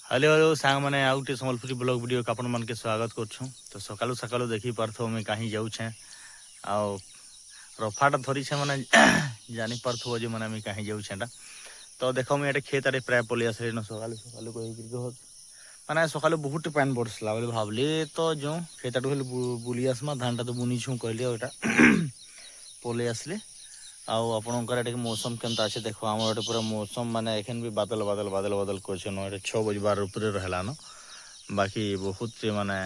Hello hello सांग मैंने आउ टे संबलपुरी ब्लॉग वीडियो का अपन मन के स्वागत कर तो सकालू सकालू देखी पार्थो मैं कहीं जाऊे आउ रफाटा धरी छे मैंने जानी पार्थो जो मैंने कहीं जाऊे तो देख मुझे खेत आड़े प्राय पलि आस सकालू सकालू कह मैंने सकालू बहुत पान बरसला बोले भावली तो जो खेत आड़ बुली आसमा धान टा तो बुनी छू कहली यहाँ पलि आसली आपणकर मौसम केनता अच्छे देख आम पूरा मौसम माने एखन भी बादल बादल बादल बादल कर 6 बजबार ऊपर रहलान बाकी बहुत माने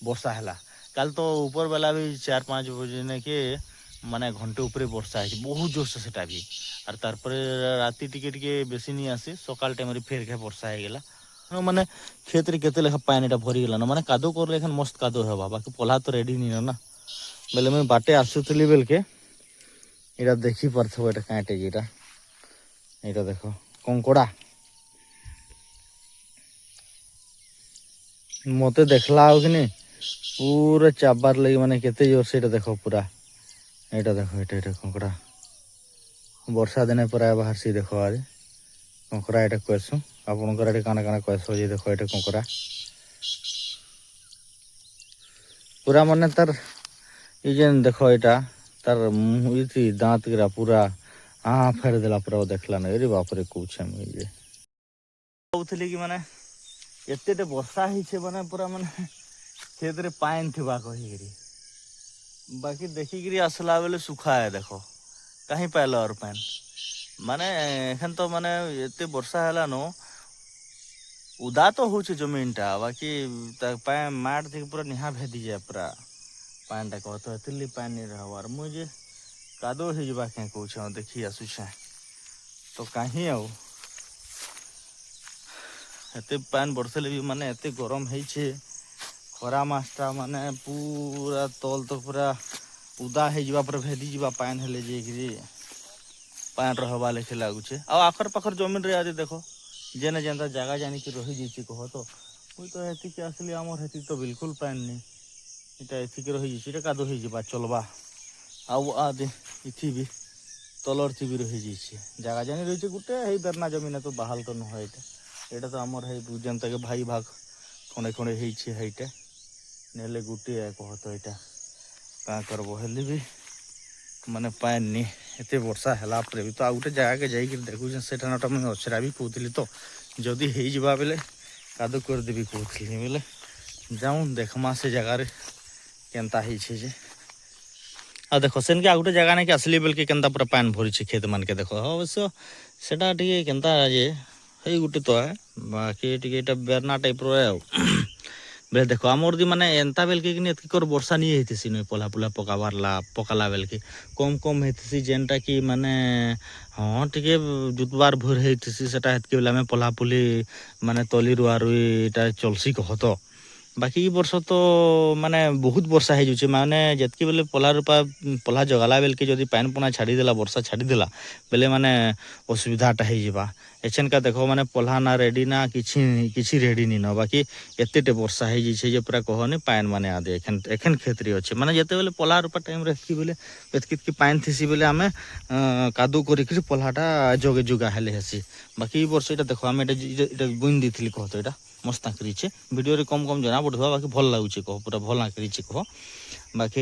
वर्षा है कल तो ऊपर बेला भी 4-5 बजे ने के माने घंटे ऊपर वर्षा है बहुत जोरसे सेटा भी और तार राति टिके बेसी नहीं आसी सकाल टाइम फेर के वर्षा हो गला माने खेत रे केते लेखा पानी टा भरी गला माने कादो कर लेखन मस्त कादो हेबा बाकी पोला तो रेडी नहीं ना बेले मैं बाटे आसुतली बेल के এটা দেখি পারথব এটা কাঁটে যেটা এটা দেখো কঙ্কড়া মতে দেখলা ওখানে পুরো চাবার লাগি মানে কেতে জোর সেটা দেখো পুরা এটা দেখো এটা এটা কঙ্কড়া বর্ষা দিনে প্রায় বাহারছি দেখো আজ কঙ্কড়া এটা কয়েছো আপনার এটা কানা কানা কয়েছো যে দেখো এটা কঙ্কড়া পুরা মানে তার এই যে দেখো এটা तार मुँह दाँत गिरा पूरा फेर देला पूरा देखला नहीं रे बाप रे कौछ मुझे कहूली कि माने एते वर्षा ही माने पूरा माने खेत रे पानी थिबा कही बाकी देखिकी आसला बेले सुखा है देखो कहीं पाइल और पान माने एखन तो माने एते वर्षा है नो उदा तो हो जमीन टा बाकी माट थी पूरा निहा भेदी जाए पूरा पान टा कह तो एतली पान नहीं रहा मुझे कादो हो क्या कौन देखी आसुचे तो कहीं आते पान बरसले भी माने एते गरम है खरा मसटा माने पूरा तल तो पूरा उदा हो भेदी जा पान हेले जाकि पान रहा लेखे लगुचे आखर पाखर जमीन रे आज देखो जेने जेनता जगह जानिक रही जाइए कह तो मुई तो हेतिक आसली आमर हेतिक तो बिल्कुल पान नहीं इटा एतिक रही जाइए कादो हो चलवा आदे इथि भी तलर थी भी रही जाइए जगह जानी रही गोटे है बेरना जमीन तो बाहाल तो नुह यहाँ तो आमर है जेनता के भाई भाग खंडे खंडे होटे नेले गोटे कह तो यहाँ क्या करब हेल्ले भी माने पान नहीं एत वर्षा है भी तो आउ गोटे जगह के जाइए देखुचे से मुझे अछरा भी कहती तो जदि हो बेले कादो करदेवी कहती बेले जाऊँ देखमा से जगार केनता जे आ देख सेन के गोटे जगह नहीं आसली बेल के केनता पूरा पान भरी खेत मान के देख अवश्य सेटा टे केनता जे है गोटे तो है बाकी टे बेरना टाइप रो बेले देख आमर दी माने एंता बेल के एतकर वर्षा नहीं होती नुई पला पुला पकाला बेल के कम कम होती जेनटा कि माने हाँ टे जुतबार भोर होती सेटा हेतके बेला में पला पुली माने तली रुआ रुईटा चलसी कह तो बाकी वर्ष तो माने बहुत वर्षा हो जाए माने जितकी बेले पला रूपा पला जगाला बेल के जब पान पुना छाड़ीदेला वर्षा छाड़ीदेला बेले माने असुविधाटा हो एछन का देखो माने पला ना रेडी ना किसी रेडी नहीं न बाकी एते वर्षा हो जाए पूरा कहनी पान माने आदे एखन खेत अच्छे माने जिते बेले पला रूपा टाइम एतकी बेले एतकी पान थी बेले आम कादो कर पलाटा जगे जुगा हेले हेसी बाकी वर्ष ये देखो आम बुन दी कह तो यहाँ मस्त आँकरीचे वीडियो रे कम कम जना पड़ुवा बाकी भल लगुचे कह पूरा भल आँकरीचे कह बाकी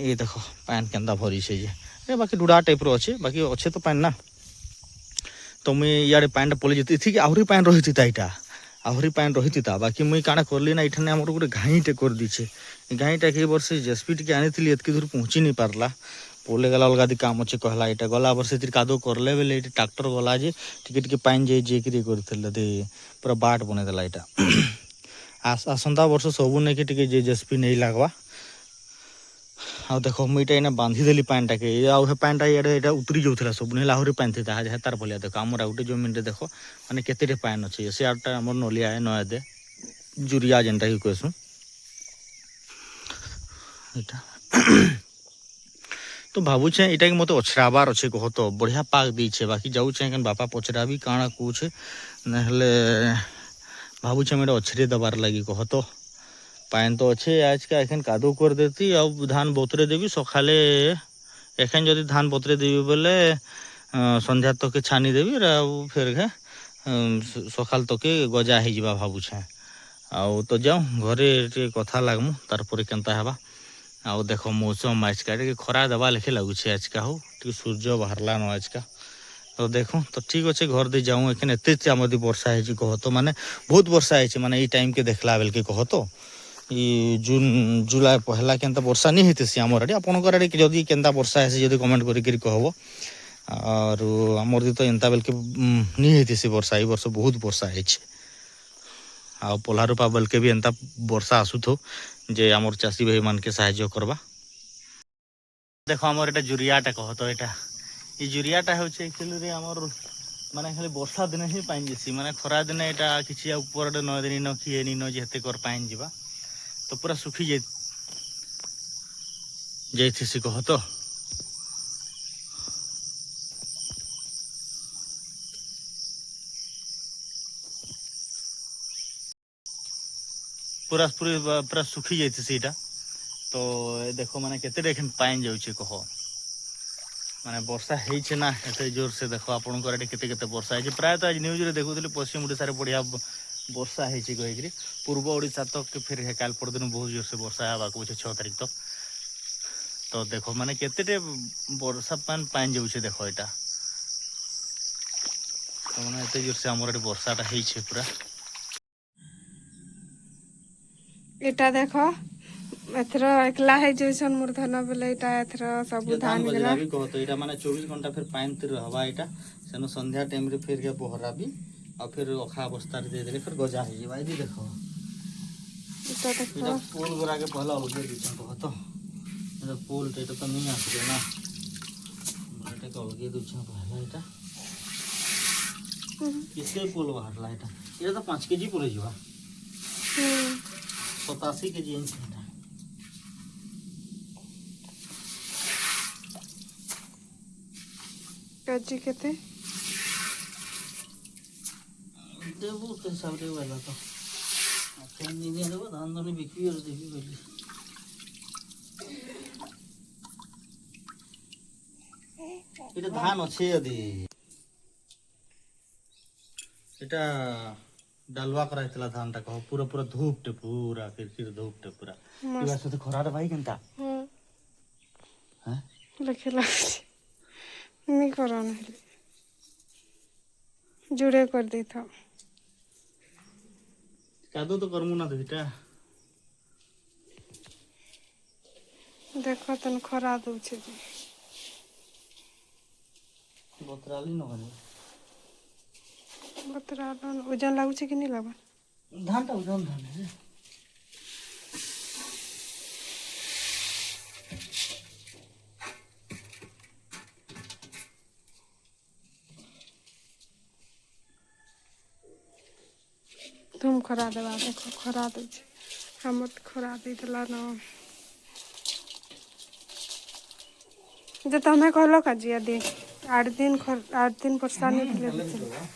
ये देख पान केन्ता भरी से जे बाकी डुड़ा टाइप रो अच्छे बाकी अच्छे तो पान ना तो मुई इे पान पलि जाती थी आहरी पान रही था यहाँ आहरी पान रही था बाकी मुई काଣା करली ना इठाने आम गोटे घाईटे कर दीचे घाईटा के वर्ष जेसीबी टी आनी एतकी दूर पहुँची नहीं पारला पोले गला अलग दी काम अच्छे कहला यहाँ गला वर्ष कादो करले बेले ये ट्राक्टर गला जे टिके पान जाइए कर पूरा बाट बनईदेला यहाँ आसंता वर्ष सबू नहीं कि जेसीबी नहीं लगवा आ देख मुझे इना बांधीदेली पानटा के आउ पानटा यहाँ उतरी जाऊला सब नहीं आहरी पान थी तार भलिया देख आमर गोटे जमीन रे देख मैंने केते पान अच्छे से आटा आम नलिया है नया दे जुरिया जेनटा कि कहसु तो भावुचे यहाँ कि मत अछराबार अच्छे कह तो बढ़िया पाक दीचे बाकी जाऊे बापा पचरा भी काଣା कौचे ना भावुचे मेरे अछरे दबार लगी कह तो पान तो अच्छे आज का एखन कादो कर देती अब धान बतरे देवी सकाले एखन जदि धान बतरे देवी बोले संध्या तक के छानी देवी फिर ସକାଳ ତକେ ଗଜା ହେଇଯିବା ଭାବୁଛେ। ଆଉ ତ ଯାଉ ଘରେ ଟିକେ କଥା ଲାଗ୍ମୁ ତାରପରେ କେନ୍ତା ହେବା। ଆଉ ଦେଖ ମୌସମ ଆଜକା ଟିକେ ଖରା ଦେବା ଲେଖି ଲାଗୁଛି ଆଜକା ହଉ ଟିକେ ସୂର୍ଯ୍ୟ ବାହାରିଲାନ ଆଜକା। ତ ଦେଖ ତ ଠିକ୍ ଅଛେ ଘର ଦେଇ ଯାଉଁ ଏଖେନ୍ ଏତେ ଆମଦି ବର୍ଷା ହେଇଛି କହ ତ ମାନେ ବହୁତ ବର୍ଷା ହେଇଛି ମାନେ ଏଇ ଟାଇମ୍ କେ ଦେଖିଲା ବେଲକେ କହ ତ ଇ ଜୁନ୍ ଜୁଲାଇ ପହଲା କେନ୍ତା ବର୍ଷା ନି ହେଇଥିସି ଆମର ଆଡ଼େ ଆପଣଙ୍କର ଆଡ଼େ ଯଦି କେନ୍ତା ବର୍ଷା ହେସି ଯଦି କମେଣ୍ଟ କରିକିରି କହିବ। ଆରୁ ଆମର ତ ଏନ୍ତା ବେଲକେ ନି ହେଇଥିସି ବର୍ଷା ଏଇ ବର୍ଷ ବହୁତ ବର୍ଷା ହେଇଛି। ଆଉ ପଲ୍ହା ବେଲ୍କେ ବି ଏନ୍ତା ବର୍ଷା ଆସୁଥଉ ଯେ ଆମର ଚାଷୀ ଭାଇ ମାନକେ ସାହାଯ୍ୟ କରବା। ଦେଖ ଆମର ଏଇଟା ଜୁରିଆଟା କହ ତ ଏଇଟା ଏଇ ଜୁରିଆଟା ହେଉଛି ଆକ୍ଚୁଆଲିରେ ଆମର ମାନେ ଖାଲି ବର୍ଷା ଦିନେ ହିଁ ପାଇ ଯେସି ମାନେ ଖରା ଦିନେ ଏଇଟା କିଛି ଆଉ ଉପରଟେ ନ ଦିନ ନ କିଏ ନ ଯେତେ କର ପାଏନ୍ ଯିବା ତ ପୁରା ଶୁଖି ଯାଇଥିସି କହ ତ। ପୁରା ଶୁଖି ଯାଇଥିସି ସେଇଟା। ତ ଦେଖ ମାନେ କେତେ ଟା ପାଏନ୍ ଯାଉଛେ କହ। ମାନେ ବର୍ଷା ହେଇଛେ ନା ଏତେ ଜୋର ସେ ଦେଖ ଆପଣଙ୍କର ଏଠି କେତେ କେତେ ବର୍ଷା ହେଇଛି ପ୍ରାୟତଃ ଆଜି ନ୍ୟୁଜରେ ଦେଖୁଥିଲି ପଶ୍ଚିମ ଓଡ଼ିଶାରେ ବଢ଼ିଆ ବର୍ଷା ହେଇଛି କହିକିରି ପୂର୍ବ ଓଡ଼ିଶା ତ ଫିର କାଲି ପରଦିନ ବହୁତ ଜୋରସେ ବର୍ଷା ହେବାକୁ ଅଛି 6 ତାରିଖ ତ। ତ ଦେଖ ମାନେ କେତେଟେ ବର୍ଷା ପାଣି ଯାଉଛେ ଦେଖ ଏଇଟା। ତ ମାନେ ଏତେ ଜୋରସେ ଆମର ଏଠି ବର୍ଷାଟା ହେଇଛି ପୁରା। ଏଇଟା ଦେଖ ଏଥର ଏକଲା ହେଇଯାଇଛନ୍ ମୋର ଧନ ବୋଲେ ଏଇଟା ଏଥର ଏ ସବୁ ଧାନ ଧାନ ଗଜରା ଗଲା। ବି କହତ ଏଇଟା ମାନେ 24 ଘଣ୍ଟା ଫିର ପାଣି ତି ରହବା ଏଇଟା ସେନୁ ସନ୍ଧ୍ୟା ଟାଇମରେ ଫିର ପହରା ବି ଆଉ ଫିର ଅଖା ଅବସ୍ଥାରେ ଦେଇଦେଲେ ଫିର ଗଜା ହେଇଯିବା ଏଇି ଦେଖ। ଏଇଟା ଦେଖ ଏଇଟା ଫୁଲ ଗୁରାକେ ପହଲା ଅଲଗେଇ ଦେଇଛନ୍ କହ ତ ଏଇଟା ଫୁଲ ଏଇଟା ତ ନେଇ ଆସିବେ ନା ଏଇଟାকে ଅଲଗେଇ ଦଉଛନ୍ ପହଲା ଏଇଟା। କେତେ ପୋଲ ବାହାରିଲା ଏଇଟା ତ 5 କେଜି ପରେଇ ଯିବା। ହୁଁ 87 କେଜି ଏଇଟା। କେଜି କେତେ? ଦେବୁ ସେ ହିସାବରେ ବୋଇଲା ତ ଆଖେନ୍ ନିଜେ ଦେବ ଧାନ ଧରି ବିକିବି ଆଉ ଦେବି ବୋଲି। ଏଇଟା ଧାନ ଅଛି ଯଦି ଏଇଟା ଡାଲୁଆ କରା ହେଇଥିଲା ଧାନ ଟା କହ ପୁରା ପୁରା ଧୂପଟେ ପୁରା କିର୍କିର୍ ଧୂପଟେ ପୁରା। ମସ୍ତ ଏ ସତ ଖରାରେ ଭାଇ କେନ୍ତା ହାଁ ଲେଖି ଲାଗୁଛି ନି କରନ ହେଲେ ଜୁଡ଼େ କରିଦେଇଥାଅ। କାଦୁଅ ତ କରମୁ ନା ଦୁଇଟା। ଦେଖ ତନୁ ଖରା ଦଉଛି ଯେ ବତରାଲି ନହେଲେ ବତରା ଓଜନ ଲାଗୁଛି କି ନି ଲାଗ? ଧାନଟା ଓଜନ ଧାନ ଯେ ଧୁମ ଖରା ଦେବା ଦେଖ ଖରା ଦଉଛି ଆମର ଖରା ଦେଇଥିଲା ନ। ଯେ ତମେ କହିଲ କାଜି ଦି 8 ଦିନ ବର୍ଷା ନେଇଥିଲେ ହେଲେ ବି ବି ଚଳିବ।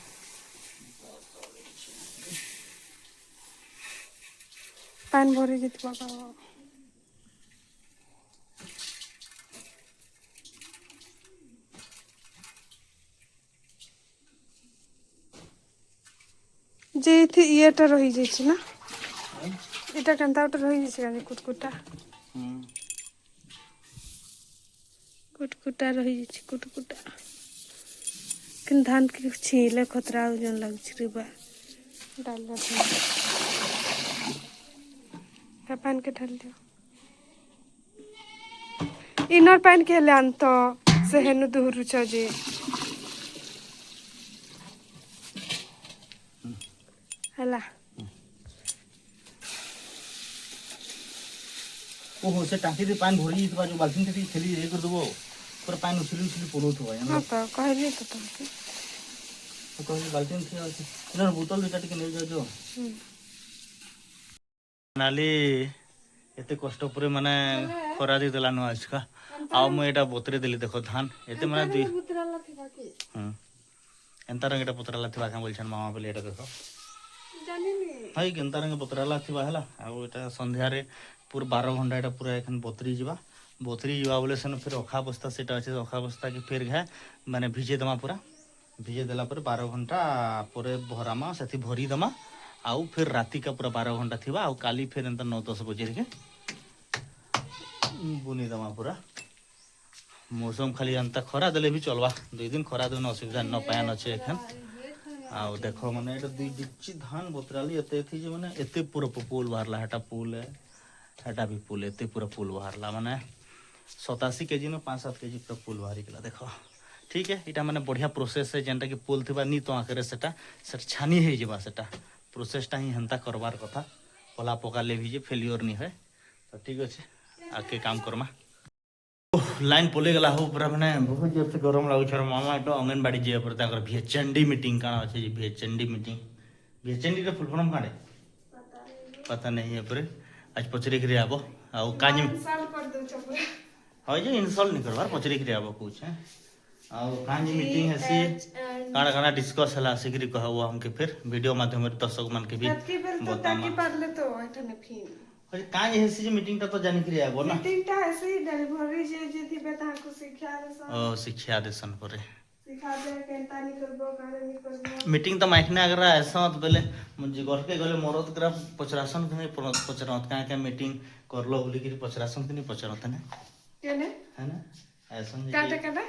ପାଣି ଭରି ଯାଇଥିବା କ ଯେ ଏଠି ଇଏଟା ରହିଯାଇଛି ନା ଏଇଟା କେନ୍ତା ଗୋଟେ ରହିଯାଇଛି କୁଟକୁଟା। ହୁଁ କୁଟକୁଟା ରହିଯାଇଛି କୁଟକୁଟା। କିନ୍ତୁ ଧାନ କି ଛିଁଲେ ଖତରା ଓଜନ ଲାଗୁଛି ରେ ବା ଡାଲା ତା ପାନ୍ କେ ଢାଲି ଦିଅ। ଇନର ପାଣି କେ ହେଲେ ଆନ୍ତ ସେ ହେନୁ ଦୂରୁଛ ଯେ ହେଲା। ଓହୋ ସେ ଟାଙ୍କିରେ ପାଣି ଭରି ଯାଇଥିବା ଯୋଉ ବାଲଟିନ ଟିକେ ଠେଲି ଇଏ କରିଦବ ପୁରା ପାଣି ଉଛୁଲି ଉଛୁଲି ପଡଉଥିବ ହଁ ଜାଣିଲ। ତ କହିଲି ତ ତମକୁ କହିଲି ବାଲଟିନ ଥୁଆ ଅଛି ବୋତଲ ଦିଟା ଟିକେ ନେଇଯାଉଛ। ହୁଁ ନାଲି ଏତେ କଷ୍ଟ ପରେ ମାନେ ବୋଲେ ଖରା ଦେଇଦେଲା ନ ଆଜକା ଆଉ ମୁଁ ଏଇଟା ବତୁରେଇ ଦେଲି ଦେଖ ଧାନ ଏତେ ମାନେ ଦୁଇ ହୁଁ ଏନ୍ତା ରଙ୍ଗଟା ପତରା ଥିଲା କାଁ ବୋଲଛନ୍ ମାମା ବୋଲି ଏଇଟା ଦେଖ। ଜାଣିନି ହାଇ କେନ୍ତା ରଙ୍ଗେ ବତରାଲା ଥିବା ହେଲା ଆଉ ଏଇଟା ସନ୍ଧ୍ୟାରେ ପୁରା 12 ଘଣ୍ଟା ଏଇଟା ପୁରା ଏଖାନେ ବତୁରି ଯିବା। ବତୁରି ଯିବା ବୋଲେ ସେନ ଫେର ଅଖା ବସ୍ତା ସେଇଟା ଅଛି ଅଖା ବସ୍ତା କି ଫେର ଘାଏ ମାନେ ଭିଜେଇ ଦେମା ପୁରା ଭିଜେଇ ଦେଲା ପରେ 12 ଘଣ୍ଟା ପରେ ଭରାମା ସେଠି ଭରି ଦେମା ଆଉ ଫିର୍ ରାତିକା ପୁରା 12 ଘଣ୍ଟା ଥିବା ଆଉ କାଲି ଫିର୍ ଏନ୍ତା 9-10 ବଜେକେ ବୁନି ଦେମା ପୁରା मौसम खाली एंता खरा देले भी चलवा 2 दिन खरा देन असुविधा न पायन अच्छे एखन आउ देखो माने एटा 2 डिच्ची धान बतराली एते थी जे माने एते पूरा पुल बाहरला हटा पुल है हटा भी पुल एते पूरा पुल बाहरला माने 87 केजी न 5-7 केजी पूरा पुल बाहरी गेला देखो ठीक है इटा माने बढ़िया प्रोसेस है जेंटा कि पुल थिबा नी तो आखरे सेटा छानी हे जेबा सेटा प्रोसेसटा ही हंता करबार कथा पला पकाले भी जे फेलियर नी है तो ठीक अच्छे आके काम करमा लाइन पलि गला हो पूरा मैंने बहुत जोर से गरम लगुच मामा एट अंगनबाड़ी जाए पर भेचंडी मीटिंग काण अच्छे भेचंडी मीटिंग भेचंडी फुल फॉर्म काणे पता नहीं है पर आज पचरी कर आबो आउ काज हाँ जे इंस्टॉल नहीं करवार पचरी कर आबो कुछ है आउ काज मीटिंग हेसी काଣା काଣା डिस्कस हला सिकरी कहबो हमके फिर वीडियो माध्यम रे दर्शक मन के भी बतामा काज हेसी जे मीटिंग ता तो जानि कर आबो ना मीटिंग ता हेसी डिलीवरी जे थिबे ताको शिक्षा देसन ओ शिक्षा देसन परे सिखा दे केनता नहीं करबो काणे नहीं करबो मीटिंग तो माइकने अगर ऐसा तो पहले मुझे घर के गले मरद करा पचरासन के नहीं पचरात का मीटिंग कर लो बोली कि पचरासन के नहीं पचरात है केने है ना ऐसा काटे काटे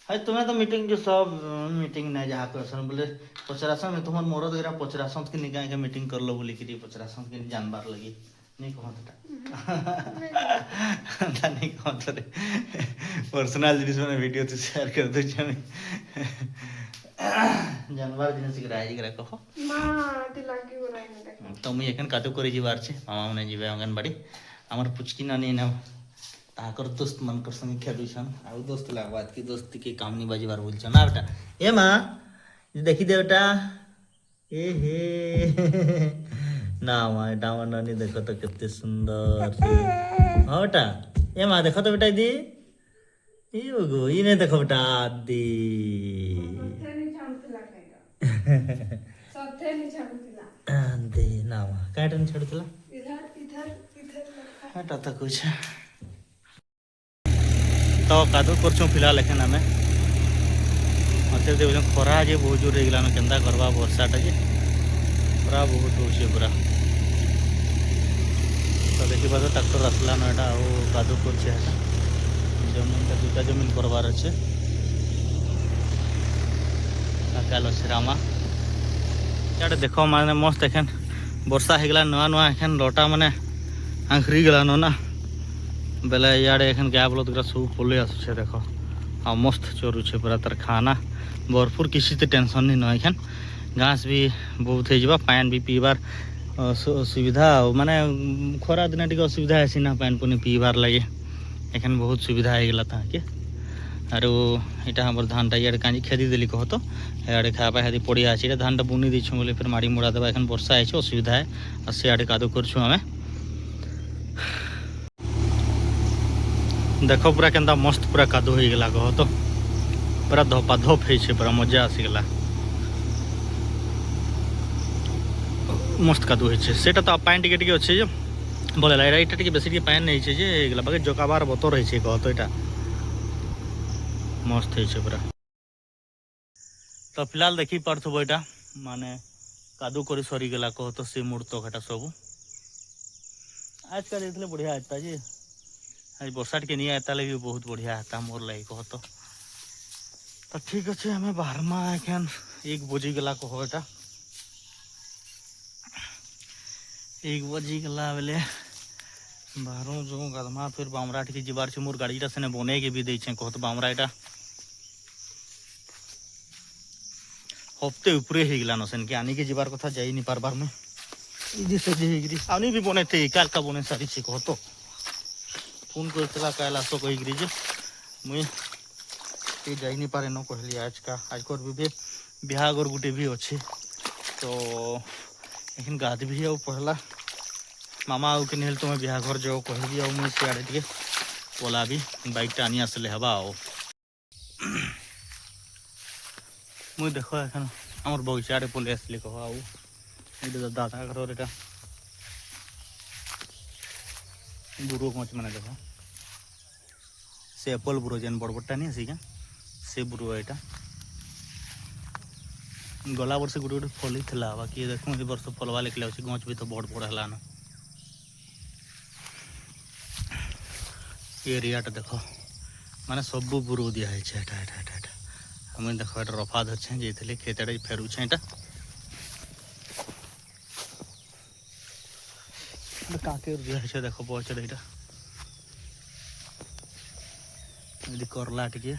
है तुम्हें तो मीटिंग जो सब मीटिंग नहीं जहाँ करसन बोले पचरासन में तुम्हारे मरद करा पचरासन के निकाय के मीटिंग कर लो बोली कि पचरासन के जानबार लगी नहीं कहता नहीं कहता रे पर्सनल जिनिस मैंने वीडियो तो शेयर कर दो मैं जानवर जिनिस गिराई गिरा कहो तो मुझे एखन कादो करे जीवार छे मामा मने जीवे अंगनबाड़ी हमर पुचकी नानी ना ताकर दोस्त मन कर संग खेलु छन आ दोस्त लागबात की दोस्ती के काम नहीं बाजीबार बोल छ ना बेटा ए मां देखी दे बेटा ए हे ना मां डामा नानी देखो तो कितने सुंदर हां बेटा ए मां देखो तो बेटा दी ए गो ई ने देखो बेटा दी साथे नहीं छाड़ुतिला दे ना मां काटन छाड़ुतिला इधर इधर इधर हटा तो कुछ तो कादो करछो फिलहाल एखन हमें मते देबे खरा जे बहुत जोर रे गेलान केंदा करबा वर्षाटा जे पूरा बहुत होछे पूरा तो देखि बात ट्रैक्टर आसला न एटा ओ कादो करछे एटा जमीन का दुटा जमीन करबार আছে काल श्रामा याडे देखो माने मस्त एखन वर्षा हे गेला नवा नवा एखन लोटा माने आंखरी गेला न ना बेले याडे एखन गाय बलद गरा सब पले आछे देखो आ मस्त चोरू छे पूरा तर खाना भरपूर किसी ते टेंशन नहीं न एखन घास भी बहुत हे जबा पानी भी पीबार सुविधा माने खरा दिन टिके असुविधा है ना पानी पुनी पीबार लगे एखन बहुत सुविधा हो गला था के आरो इटा हमर धानटा यार कांजी खेदी देली कह तो याडे खाबा हादी पड़िया अछि धानटा बुनी दै छु बोले फिर माड़ी मुड़ा देबा एखन वर्षा है असुविधा है आ से आडे कादो करछु हमें देखो पूरा केंदा मस्त पूरा कादो हो गला कह तो पूरा धपा धप है पूरा मजा आसी गला मस्त कादो है सेटा तो पानी टिके टिके अच्छे जो बोले ला एटा टिके बेसी टिके पानी नहीं छे जे गला बाकी जोकाबार बतर है छे कह तो एटा मस्त है छे पूरा तो फिलहाल देखी पारथबो एटा माने कादो करी सरी गला कह तो से मुड़तो घटा सब आज का देखले बढ़िया आता जे आज वर्षा टिके नहीं आता लगे बहुत बढ़िया आता मोर लगे कह तो ठीक अच्छे हमें बाहर में एखन 1 बजी गला कह एटा 1 बजी गला बेले बाहर जो गदमा फिर बामरा टिके जीवार छे मोर गाड़ीटा सेने बने के भी दै छे कहत बामरा एटा हफ्ते ऊपरे हे गला नसेन के आनी के जीवार कथा जाई नहीं पारबार में इदी से जे गिरी आनी भी बने थे काल का बने सारी छे कहत फोन करतला काल आसो कहि गिरी जे मुई ए जाई नहीं पारे न कहली आज कर भी बिहार और गुटे भी अच्छे तो एखन गाद भी आउ पहला मामा आउ के नेल तुम्हें बिहा घर जाओ कहबी आउ मुई सियाड़े टिके पोला भी बाइक टानी आसले हवा आओ मुई देखो एखन हमर बगीचारे पले आसले कह आउ एटा दादा घर एटा बुरो कोच माने देखो से एप्पल बुरो जेन बड़ बड़टा नहीं आसी क्या से बुरो एटा गला वर्ष गोटे गोटे फली था बाकी देख ए वर्ष फलवा लिखले अच्छे गच भी तो बड़ बड़ है एरियाटा देख माने सबू बुरो दिखाई मुझे देख ये रफा धरछे जाइए खेत फेरुछे यहाँ काके दिखाई देख पचड़ यहाँ यदि करला टिके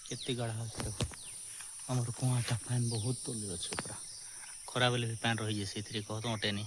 केते गाढ़ा अच्छे देख आमर कुआटा पान बहुत तले अच्छे पूरा खरा बेले भी पान रही है से कहते अटेनी।